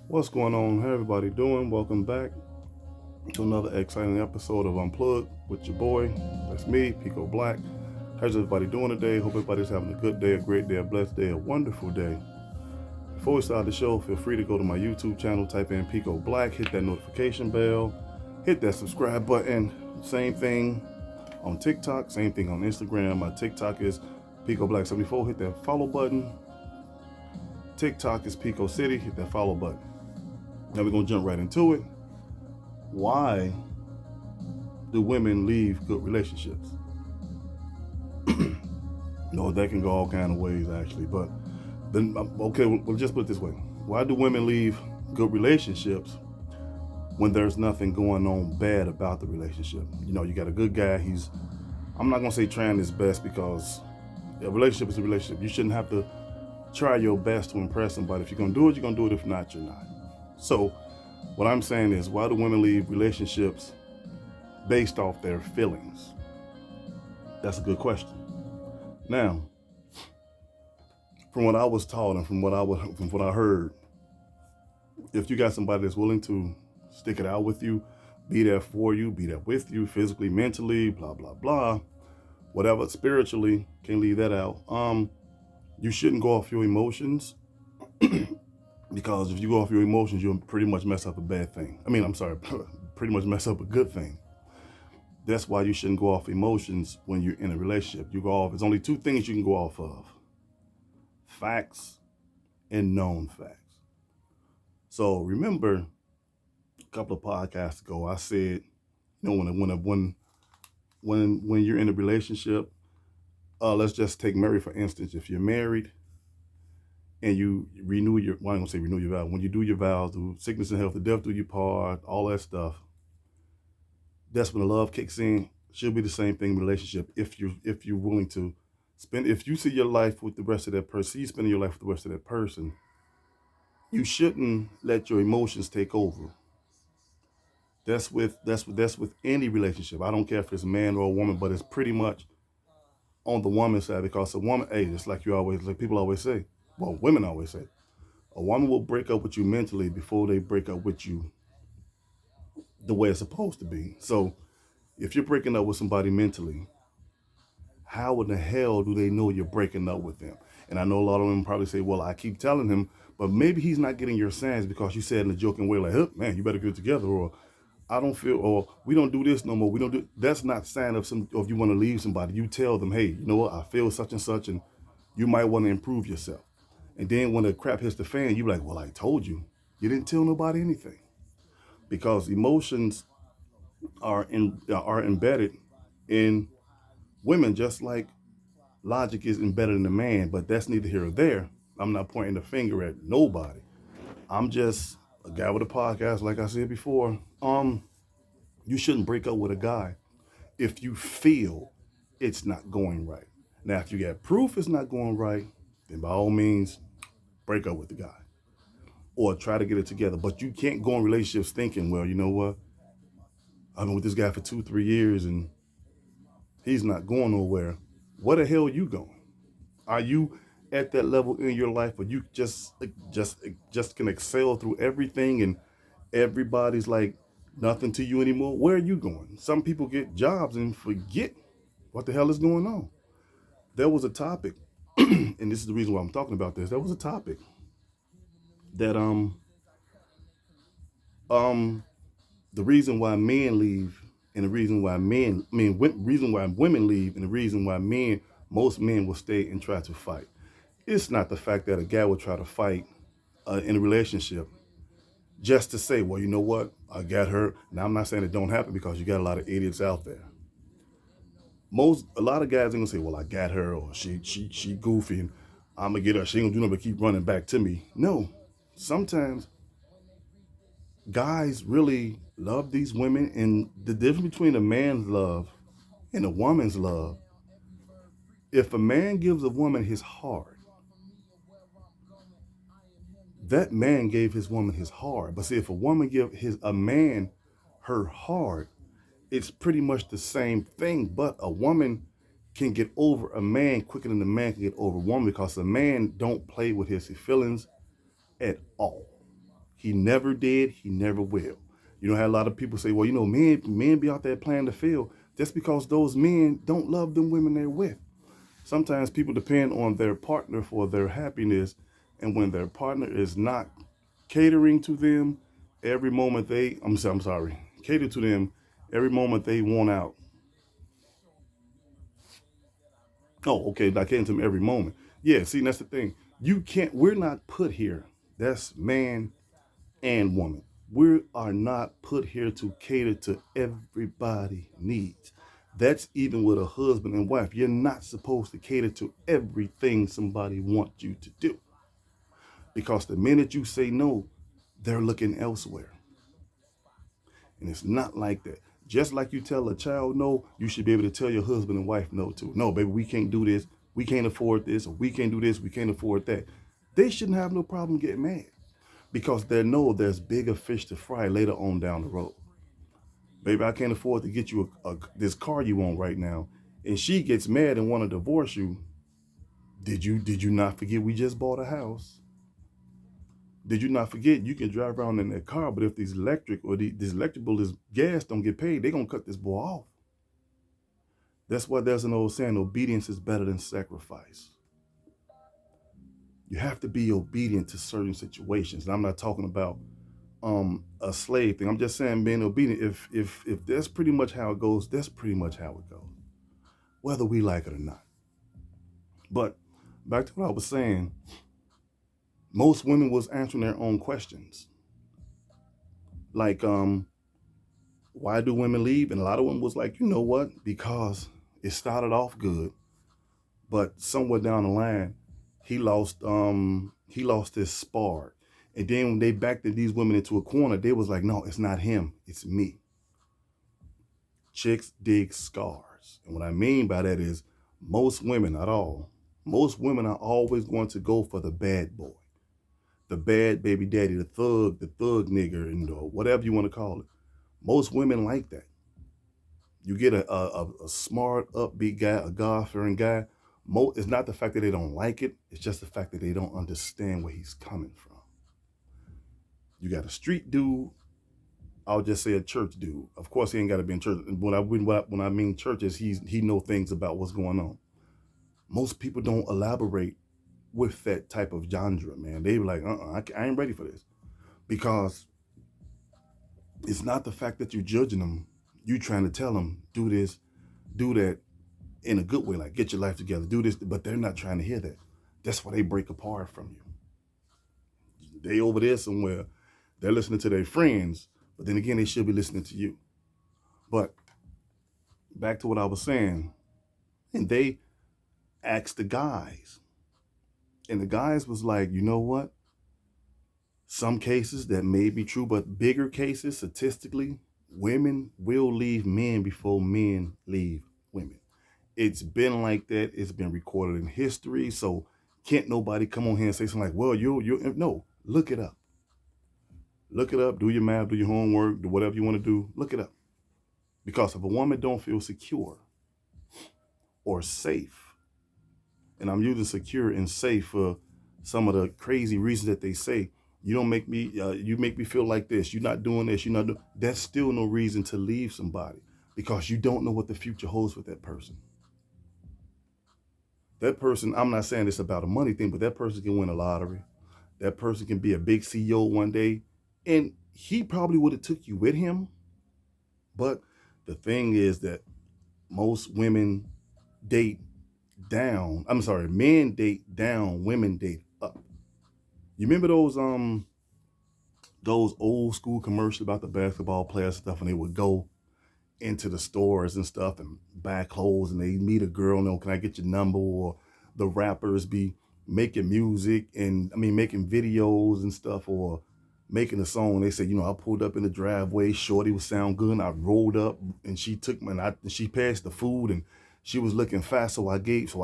What's going on? How everybody doing? Welcome back to another exciting episode of Unplugged with your boy. That's me, Pico Black. How's everybody doing today? Hope everybody's having a good day, a great day, a blessed day, a wonderful day. Before we start the show, feel free to go to my YouTube channel, type in Pico Black, hit that notification bell, hit that subscribe button. Same thing on TikTok, same thing on Instagram. My TikTok is Pico Black 74. Hit that follow button. TikTok is Pico City. Hit that follow button. Now we're gonna jump right into it. Why do women leave good relationships? No, that can go all kind of ways actually, but then okay, we'll just put it this way: why do women leave good relationships when there's nothing going on bad about the relationship? You know, you got a good guy. I'm not gonna say trying his best because a relationship is a relationship. You shouldn't have to try your best to impress somebody. If you're gonna do it, you're gonna do it. If not, you're not. So, what I'm saying is, why do women leave relationships based off their feelings? That's a good question. Now, from what I was taught and from what I heard, if you got somebody that's willing to stick it out with you, be there for you, be there with you, physically, mentally, blah blah blah, whatever, spiritually, can't leave that out. You shouldn't go off your emotions because if you go off your emotions, you'll pretty much mess up a bad thing. I'm sorry, pretty much mess up a good thing. That's why you shouldn't go off emotions when you're in a relationship. You go off, there's only two things you can go off of: facts and known facts. So remember a couple of podcasts ago, I said, when you're in a relationship, let's just take marriage for instance. If you're married and you renew your, well, I'm gonna say renew your vows. When you do your vows, do sickness and health, the death do you part, all that stuff. That's when the love kicks in. Should be the same thing in relationship. If you're willing to spend, if you see your life with the rest of that person, you spending your life with the rest of that person, you shouldn't let your emotions take over. That's with any relationship. I don't care if it's a man or a woman, but it's pretty much on the woman's side because a woman, hey, it's like people always say, well, women always say, a woman will break up with you mentally before they break up with you the way it's supposed to be. So if you're breaking up with somebody mentally, how in the hell do they know you're breaking up with them? And I know a lot of them probably say, well, I keep telling him, but maybe he's not getting your signs because you said in a joking way, like, hey, man, you better get it together, or I don't feel, or we don't do this no more. We don't do, that's not sign of some, or if you want to leave somebody, you tell them, hey, you know what, I feel such and such, and you might want to improve yourself. And then when the crap hits the fan, you be like, well, I told you. You didn't tell nobody anything. Because emotions are embedded in women just like logic is embedded in a man, but that's neither here or there. I'm not pointing the finger at nobody. I'm just a guy with a podcast, like I said before. You shouldn't break up with a guy if you feel it's not going right. Now, if you get proof it's not going right, then by all means, break up with the guy or try to get it together. But you can't go in relationships thinking, well, you know what? I've been with this guy for 2, 3 years and he's not going nowhere. Where the hell are you going? Are you at that level in your life where you just can excel through everything and everybody's like nothing to you anymore? Where are you going? Some people get jobs and forget what the hell is going on. There was a topic, and this is the reason why I'm talking about this. There was a topic that um the reason why men leave and the reason why reason why women leave and the reason why most men will stay and try to fight. It's not the fact that a guy will try to fight in a relationship just to say, well, you know what, I got hurt. Now I'm not saying it don't happen because you got a lot of idiots out there. A lot of guys are gonna say, well, I got her, or she goofy, and I'm gonna get her. She ain't gonna do nothing but keep running back to me. No, sometimes guys really love these women, and the difference between a man's love and a woman's love. If a man gives a woman his heart, that man gave his woman his heart. But see, if a woman give a man her heart, it's pretty much the same thing. But a woman can get over a man quicker than a man can get over a woman because a man don't play with his feelings at all. He never did. He never will. You know how a lot of people say, well, you know, men be out there playing the field. That's because those men don't love them women they're with. Sometimes people depend on their partner for their happiness. And when their partner is not catering to them every moment I'm sorry, cater to them every moment they want out. Oh, okay, like catering to them every moment. Yeah, see, that's the thing. We're not put here. That's man and woman. We are not put here to cater to everybody needs. That's even with a husband and wife. You're not supposed to cater to everything somebody wants you to do. Because the minute you say no, they're looking elsewhere. And it's not like that. Just like you tell a child no, you should be able to tell your husband and wife no too. No, baby, we can't do this. We can't afford this. Or we can't do this. We can't afford that. They shouldn't have no problem getting mad because they know there's bigger fish to fry later on down the road. Baby, I can't afford to get you this car you want right now. And she gets mad and want to divorce you. Did you not forget we just bought a house? Did you not forget you can drive around in that car, but if these electric or this electrical is gas don't get paid, they're gonna cut this boy off. That's why there's an old saying, obedience is better than sacrifice. You have to be obedient to certain situations. And I'm not talking about a slave thing. I'm just saying being obedient. If that's pretty much how it goes, that's pretty much how it goes. Whether we like it or not. But back to what I was saying, most women was answering their own questions. Like, why do women leave? And a lot of them was like, you know what? Because it started off good, but somewhere down the line, he lost his spark. And then when they backed these women into a corner, they was like, no, it's not him, it's me. Chicks dig scars. And what I mean by that is most women, not all, most women are always going to go for the bad boy, the bad baby daddy, the thug nigger, and whatever you want to call it. Most women like that. You get a smart, upbeat guy, a God-fearing guy. It's not the fact that they don't like it. It's just the fact that they don't understand where he's coming from. You got a street dude. I'll just say a church dude. Of course, he ain't got to be in church. When I mean churches, he know things about what's going on. Most people don't elaborate with that type of genre, man. They be like, I ain't ready for this. Because it's not the fact that you're judging them. You trying to tell them, do this, do that in a good way, like get your life together, do this, but they're not trying to hear that. That's why they break apart from you. They over there somewhere, they're listening to their friends, but then again, they should be listening to you. But back to what I was saying, and they asked the guys, and the guys was like, you know what? Some cases that may be true, but bigger cases, statistically, women will leave men before men leave women. It's been like that. It's been recorded in history. So can't nobody come on here and say something like, well, you no, look it up. Look it up, do your math, do your homework, do whatever you want to do. Look it up. Because if a woman don't feel secure or safe, and I'm using secure and safe for some of the crazy reasons that they say, you make me feel like this, you're not doing this, that's still no reason to leave somebody because you don't know what the future holds with that person. That person, I'm not saying it's about a money thing, but that person can win a lottery. That person can be a big CEO one day, and he probably would have took you with him. But the thing is that most women date down. I'm sorry, men date down, women date up. You remember those old school commercials about the basketball players and stuff, and they would go into the stores and stuff and buy clothes, and they meet a girl, can I get your number? Or the rappers be making music and making videos and stuff, or making a song. They say, I pulled up in the driveway, shorty was sound good, and I rolled up and she took me and she passed the food and she was looking fast, so I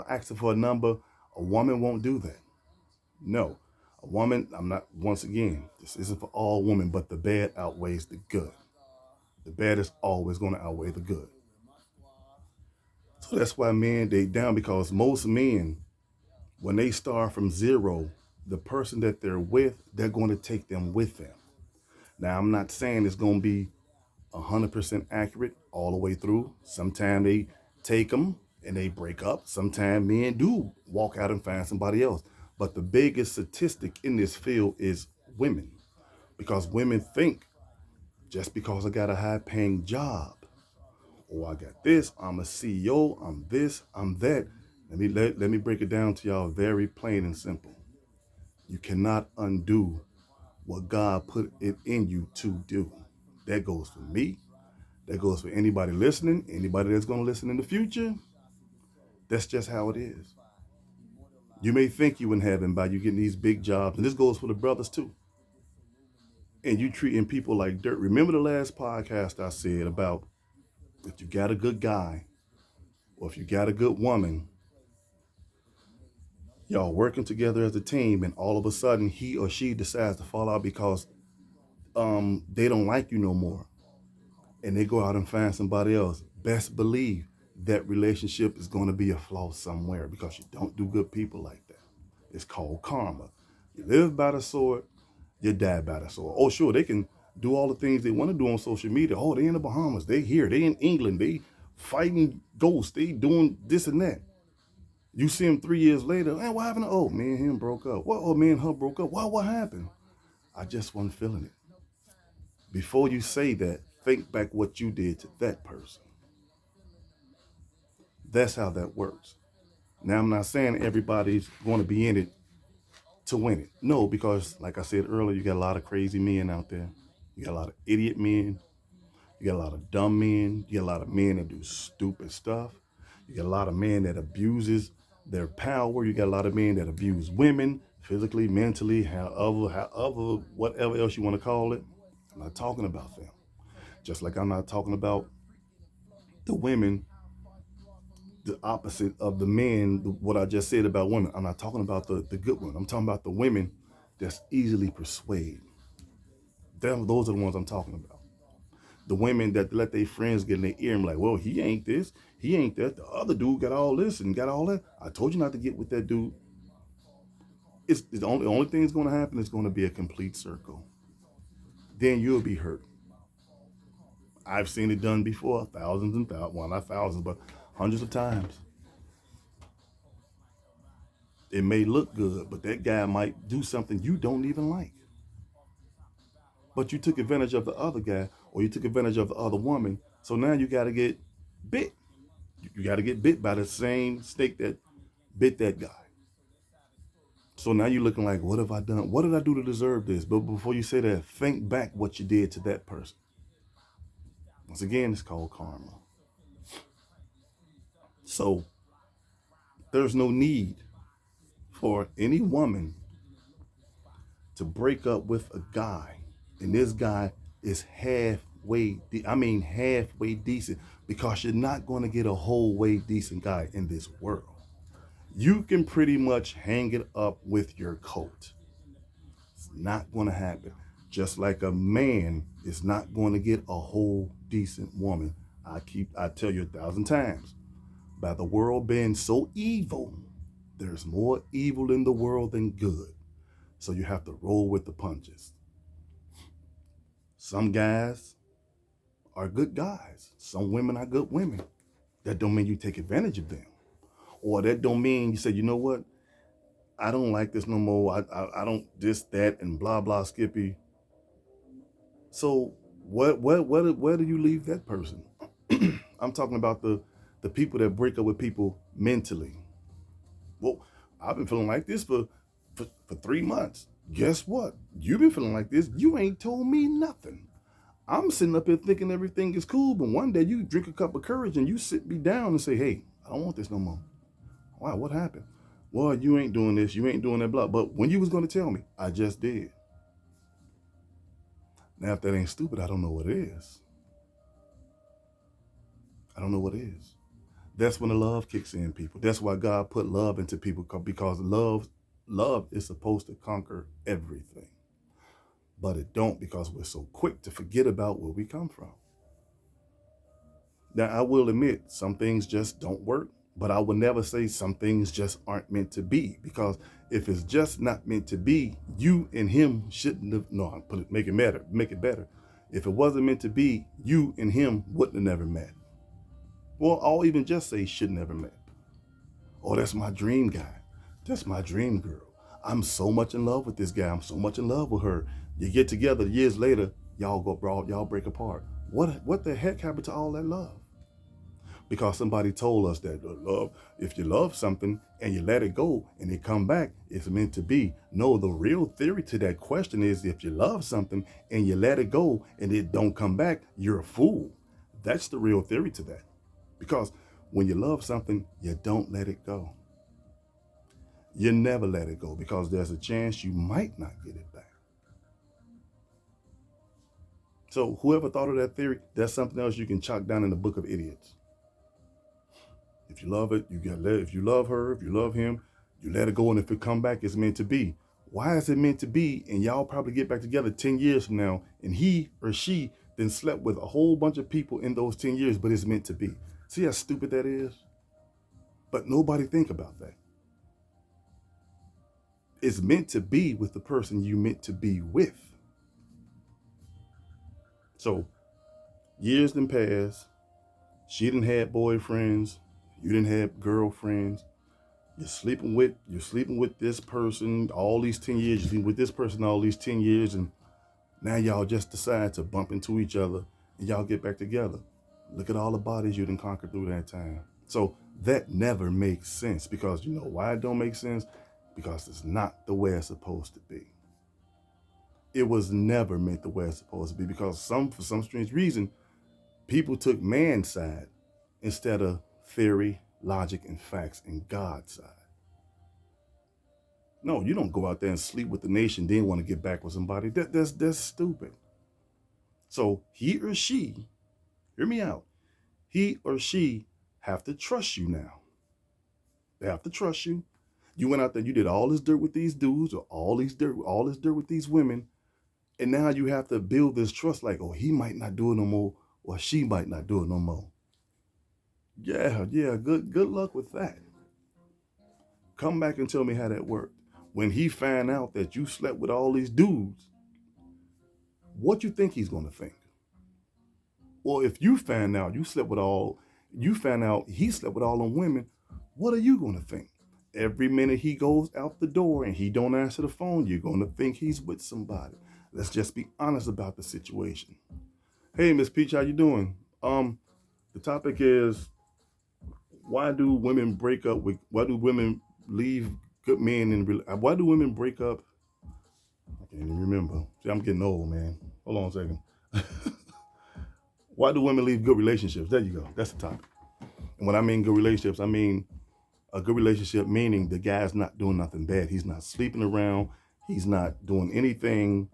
asked her for a number. A woman won't do that. No. A woman, once again, this isn't for all women, but the bad outweighs the good. The bad is always going to outweigh the good. So that's why men date down, because most men, when they start from zero, the person that they're with, they're going to take them with them. Now, I'm not saying it's going to be 100% accurate all the way through. Sometimes they take them and they break up. Sometimes men do walk out and find somebody else. But the biggest statistic in this field is women, because women think just because I got a high paying job, or I got this, I'm a CEO, I'm this, I'm that. Let me break it down to y'all very plain and simple. You cannot undo what God put it in you to do. That goes for me. That goes for anybody listening, anybody that's going to listen in the future. That's just how it is. You may think you in heaven by you getting these big jobs, and this goes for the brothers too. And you treating people like dirt. Remember the last podcast I said about if you got a good guy or if you got a good woman, y'all working together as a team, and all of a sudden he or she decides to fall out because they don't like you no more, and they go out and find somebody else. Best believe that relationship is going to be a flaw somewhere, because you don't do good people like that. It's called karma. You live by the sword, you die by the sword. Oh, sure, they can do all the things they want to do on social media. Oh, they in the Bahamas, they here, they in England, they fighting ghosts, they doing this and that. You see them 3 years later, man, what happened? Oh, me and him broke up. What? Oh, me and her broke up. Why? What happened? I just wasn't feeling it. Before you say that, think back what you did to that person. That's how that works. Now, I'm not saying everybody's going to be in it to win it. No, because like I said earlier, you got a lot of crazy men out there. You got a lot of idiot men. You got a lot of dumb men. You got a lot of men that do stupid stuff. You got a lot of men that abuses their power. You got a lot of men that abuse women physically, mentally, however, whatever else you want to call it. I'm not talking about them. Just like I'm not talking about the women, the opposite of the men, what I just said about women. I'm not talking about the good one. I'm talking about the women that's easily persuaded. Those are the ones I'm talking about. The women that let their friends get in their ear and be like, well, he ain't this, he ain't that. The other dude got all this and got all that. I told you not to get with that dude. It's the only thing that's going to happen is going to be a complete circle. Then you'll be hurt. I've seen it done before, thousands and thousands, well, not thousands, but hundreds of times. It may look good, but that guy might do something you don't even like. But you took advantage of the other guy, or you took advantage of the other woman. So now you got to get bit. You got to get bit by the same snake that bit that guy. So now you're looking like, what have I done? What did I do to deserve this? But before you say that, think back what you did to that person. Once again, it's called karma. So there's no need for any woman to break up with a guy, and this guy is halfway decent, because you're not going to get a whole way decent guy in this world. You can pretty much hang it up with your coat. It's not going to happen. Just like a man is not going to get a whole decent woman. I tell you 1,000 times, by the world being so evil, there's more evil in the world than good. So you have to roll with the punches. Some guys are good guys. Some women are good women. That don't mean you take advantage of them. Or that don't mean you say, you know what? I don't like this no more. I don't this, that, and blah, blah, Skippy. So where do you leave that person? I'm talking about the people that break up with people mentally. Well, I've been feeling like this for 3 months. Guess what? You've been feeling like this. You ain't told me nothing. I'm sitting up here thinking everything is cool, but one day you drink a cup of courage and you sit me down and say, hey, I don't want this no more. Wow, what happened? Well, you ain't doing this, you ain't doing that, blah. But when you was going to tell me, I just did. Now, if that ain't stupid, I don't know what is. I don't know what is. That's when the love kicks in, people. That's why God put love into people, because love is supposed to conquer everything. But it don't, because we're so quick to forget about where we come from. Now, I will admit, some things just don't work. But I would never say some things just aren't meant to be, because if it's just not meant to be, you and him shouldn't have. No, make it better. Make it better. If it wasn't meant to be, you and him wouldn't have never met. Well, I'll even just say should never met. Oh, that's my dream guy. That's my dream girl. I'm so much in love with this guy. I'm so much in love with her. You get together years later, y'all break apart. What the heck happened to all that love? Because somebody told us that love, if you love something and you let it go and it come back, it's meant to be. No, the real theory to that question is, if you love something and you let it go and it don't come back, you're a fool. That's the real theory to that. Because when you love something, you don't let it go. You never let it go, because there's a chance you might not get it back. So whoever thought of that theory, that's something else you can chalk down in the book of idiots. If you love it, you get let. If you love her, if you love him, you let it go, and if it come back, it's meant to be. Why is it meant to be? And y'all probably get back together 10 years from now, and he or she then slept with a whole bunch of people in those 10 years, but it's meant to be. See how stupid that is? But nobody think about that. It's meant to be with the person you meant to be with. So years done passed. She didn't have boyfriends. You didn't have girlfriends. You're sleeping with this person all these 10 years. You're sleeping with this person all these 10 years, and now y'all just decide to bump into each other and y'all get back together. Look at all the bodies you done conquered through that time. So that never makes sense, because you know why it don't make sense? Because it's not the way it's supposed to be. It was never meant the way it's supposed to be, because for some strange reason, people took man's side instead of theory, logic, and facts and God's side. No, you don't go out there and sleep with the nation, then want to get back with somebody. That's stupid. So he or she, hear me out, he or she have to trust you now. They have to trust you. You went out there, you did all this dirt with these dudes, or all this dirt with these women, and now you have to build this trust, like, oh, he might not do it no more, or she might not do it no more. Yeah, good luck with that. Come back and tell me how that worked. When he found out that you slept with all these dudes, what you think he's gonna think? Well, if you found out he slept with all them women, what are you gonna think? Every minute he goes out the door and he don't answer the phone, you're gonna think he's with somebody. Let's just be honest about the situation. Hey, Miss Peach, how you doing? The topic is, why do women leave good men why do women break up? I can't even remember. See, I'm getting old, man. Hold on a second. Why do women leave good relationships? There you go. That's the topic. And when I mean good relationships, I mean a good relationship meaning the guy's not doing nothing bad. He's not sleeping around. He's not doing anything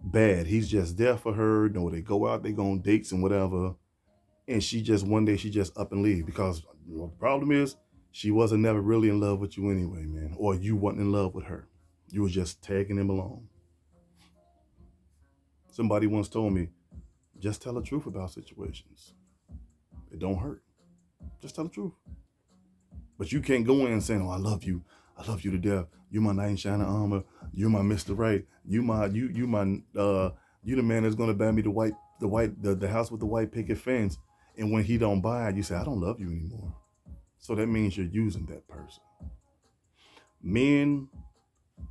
bad. He's just there for her. You know, they go out, they go on dates and whatever. And one day she just up and leave, because the problem is she wasn't never really in love with you anyway, man. Or you wasn't in love with her. You were just tagging him along. Somebody once told me, just tell the truth about situations. It don't hurt. Just tell the truth. But you can't go in and say, "Oh, I love you. I love you to death. You're my knight in shining armor. You're my Mr. Right. You the man that's gonna buy me the house with the white picket fence." And when he don't buy it, you say, "I don't love you anymore." So that means you're using that person. Men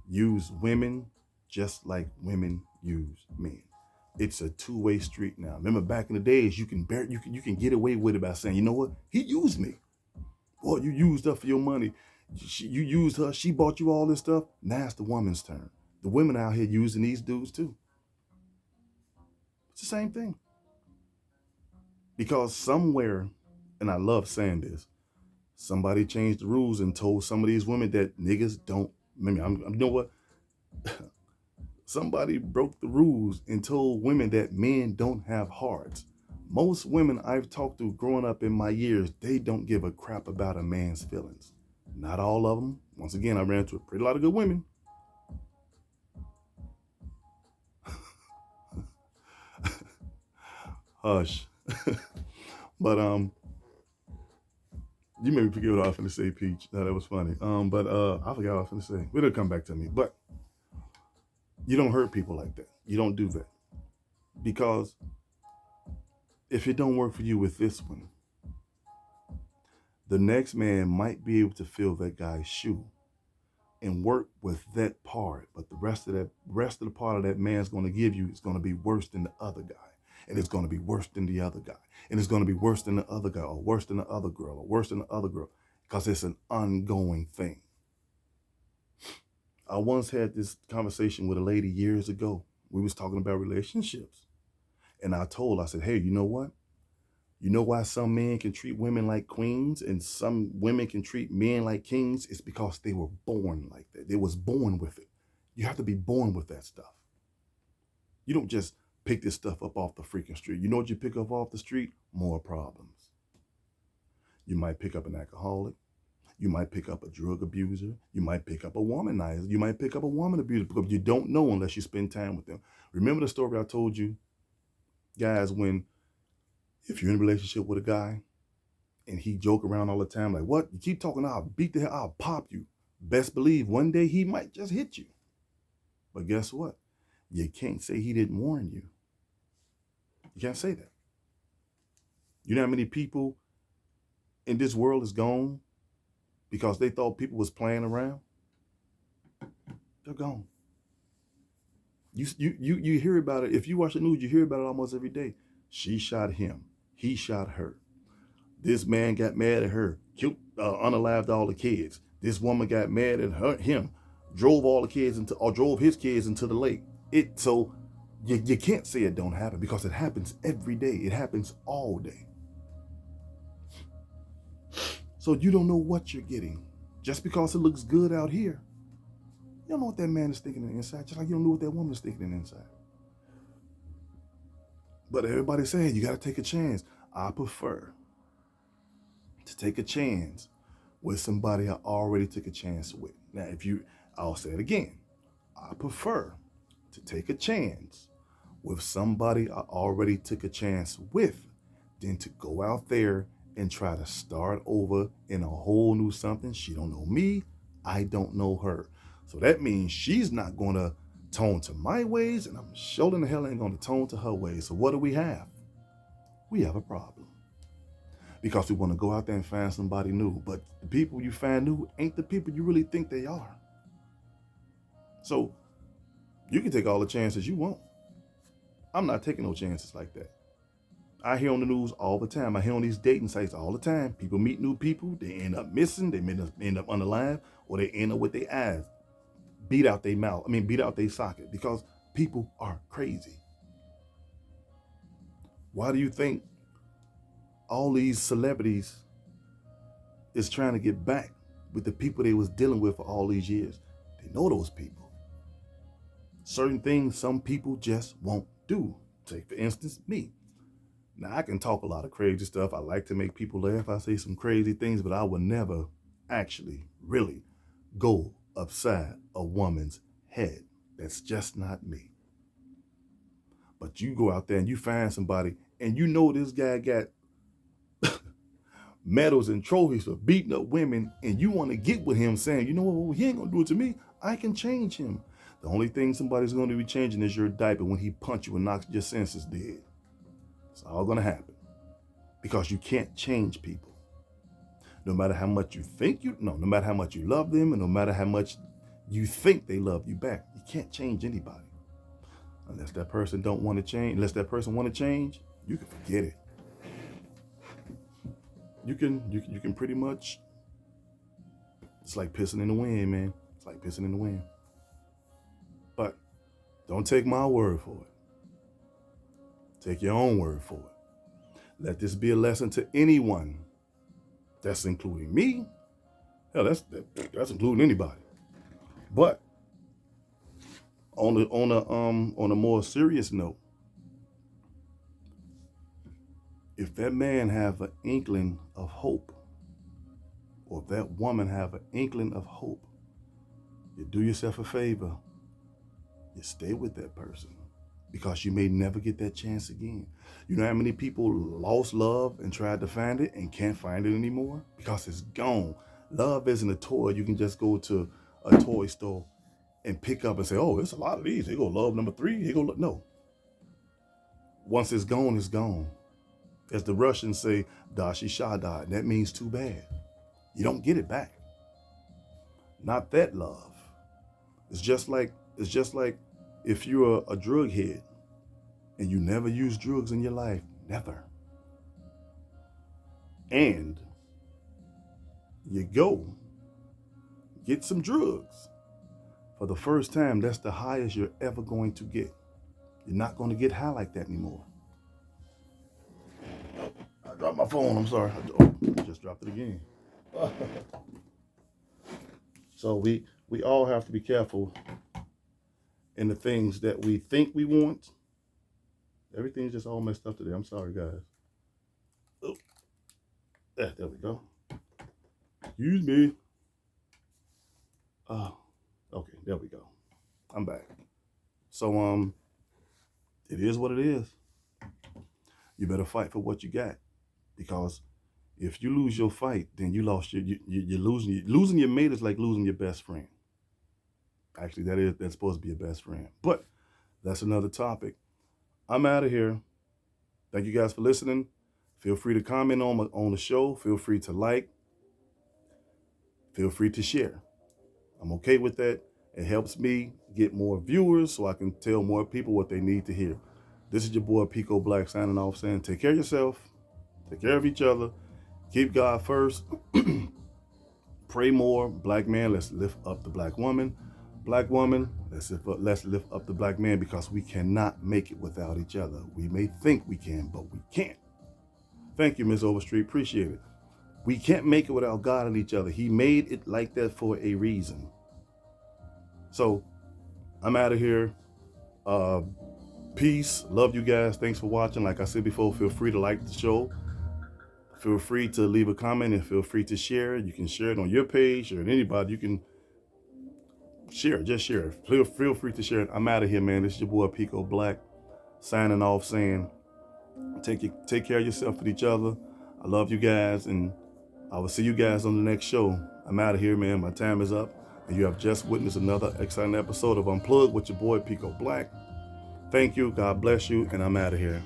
use women just like women use men. It's a two-way street now. Remember back in the days, you can get away with it by saying, "You know what? He used me." Or you used her for your money. You used her. She bought you all this stuff. Now it's the woman's turn. The women out here using these dudes too. It's the same thing. Because somewhere, and I love saying this, somebody changed the rules and told some of these women that niggas don't. Maybe you know what? Somebody broke the rules and told women that men don't have hearts. Most women I've talked to growing up in my years, they don't give a crap about a man's feelings. Not all of them. Once again, I ran into a pretty lot of good women. Hush. But You made me forget what I was going to say, Peach. No, that was funny. But I forgot what I was going to say. It'll come back to me. But you don't hurt people like that. You don't do that. Because if it don't work for you with this one, the next man might be able to fill that guy's shoe and work with that part, but the rest of the part of that man's going to give you is going to be worse than the other guy, and it's going to be worse than the other guy, and it's going to be worse than the other guy, or worse than the other girl, or worse than the other girl, because it's an ongoing thing. I once had this conversation with a lady years ago. We was talking about relationships, and I said, hey, you know what? You know why some men can treat women like queens and some women can treat men like kings? It's because they were born like that. They was born with it. You have to be born with that stuff. You don't just pick this stuff up off the freaking street. You know what you pick up off the street? More problems. You might pick up an alcoholic. You might pick up a drug abuser. You might pick up a womanizer. You might pick up a woman abuser because you don't know unless you spend time with them. Remember the story I told you, guys, if you're in a relationship with a guy and he joke around all the time, like, what? You keep talking, I'll beat the hell, I'll pop you. Best believe one day he might just hit you. But guess what? You can't say he didn't warn you. You can't say that. You know how many people in this world is gone because they thought people was playing around? They're gone. You hear about it. If you watch the news, you hear about it almost every day. She shot him. He shot her. This man got mad at her, killed, unalived all the kids. This woman got mad at him, drove his kids into the lake. So you can't say it don't happen because it happens every day. It happens all day. So you don't know what you're getting. Just because it looks good out here, you don't know what that man is thinking on the inside, just like you don't know what that woman is thinking on the inside. But everybody's saying you got to take a chance. I prefer to take a chance with somebody I already took a chance with. Now, I'll say it again. I prefer to take a chance with somebody I already took a chance with than to go out there and try to start over in a whole new something. She don't know me. I don't know her. So that means she's not going to tone to my ways, and I'm sure in the hell ain't going to tone to her ways. So what do we have? We have a problem. Because we want to go out there and find somebody new. But the people you find new ain't the people you really think they are. So you can take all the chances you want. I'm not taking no chances like that. I hear on the news all the time. I hear on these dating sites all the time. People meet new people. They end up missing. They end up unalive. Or they end up with their eyes beat out their socket. Because people are crazy. Why do you think all these celebrities is trying to get back with the people they was dealing with for all these years? They know those people. Certain things some people just won't do. Take, for instance, me. Now, I can talk a lot of crazy stuff. I like to make people laugh. I say some crazy things, but I would never actually really go upside a woman's head. That's just not me. But you go out there and you find somebody and you know this guy got medals and trophies for beating up women, and you want to get with him saying, you know what, he ain't going to do it to me. I can change him. The only thing somebody's going to be changing is your diaper when he punch you and knocks your senses dead. It's all going to happen because you can't change people. No matter how much you think no matter how much you love them, and no matter how much you think they love you back, you can't change anybody. Unless that person don't want to change, unless that person want to change, you can forget it. You can pretty much, it's like pissing in the wind, man. It's like pissing in the wind. But don't take my word for it. Take your own word for it. Let this be a lesson to anyone. That's including me. Hell, that's including anybody. But on a more serious note, if that man have an inkling of hope, or if that woman have an inkling of hope, you do yourself a favor. You stay with that person. because you may never get that chance again. You know how many people lost love and tried to find it and can't find it anymore? Because it's gone. Love isn't a toy you can just go to a toy store and pick up and say, oh, it's a lot of these. Here go love number 3. Here go, no. Once it's gone, it's gone. As the Russians say, Dashi Shada, that means too bad. You don't get it back. Not that love. It's just like if you're a drug head and you never use drugs in your life, never. And you go get some drugs. For the first time, that's the highest you're ever going to get. You're not going to get high like that anymore. I dropped my phone, I'm sorry. I just dropped it again. So we all have to be careful in the things that we think we want. Everything's just all messed up today. I'm sorry, guys. Oh, there we go. Excuse me. Okay, there we go. I'm back. So it is what it is. You better fight for what you got, because if you lose your fight, then you lost you're losing your mate is like losing your best friend. Actually, that's supposed to be your best friend. But that's another topic. I'm out of here. Thank you guys for listening. Feel free to comment on the show. Feel free to like. Feel free to share. I'm okay with that. It helps me get more viewers so I can tell more people what they need to hear. This is your boy Pico Black signing off, saying take care of yourself. Take care of each other. Keep God first. Pray more. Black man, let's lift up the black woman. Black woman, let's lift up the black man, because we cannot make it without each other. We may think we can, but we can't. Thank you, Ms. Overstreet. Appreciate it. We can't make it without God and each other. He made it like that for a reason. So I'm out of here. Peace. Love you guys. Thanks for watching. Like I said before, feel free to like the show. Feel free to leave a comment and feel free to share. You can share it on your page or anybody. You can share it. Just share it. Feel free to share it. I'm out of here, man. This is your boy Pico Black signing off, saying take care of yourself and each other. I love you guys, and I will see you guys on the next show. I'm out of here, man. My time is up, and you have just witnessed another exciting episode of Unplugged with your boy Pico Black. Thank you. God bless you, and I'm out of here.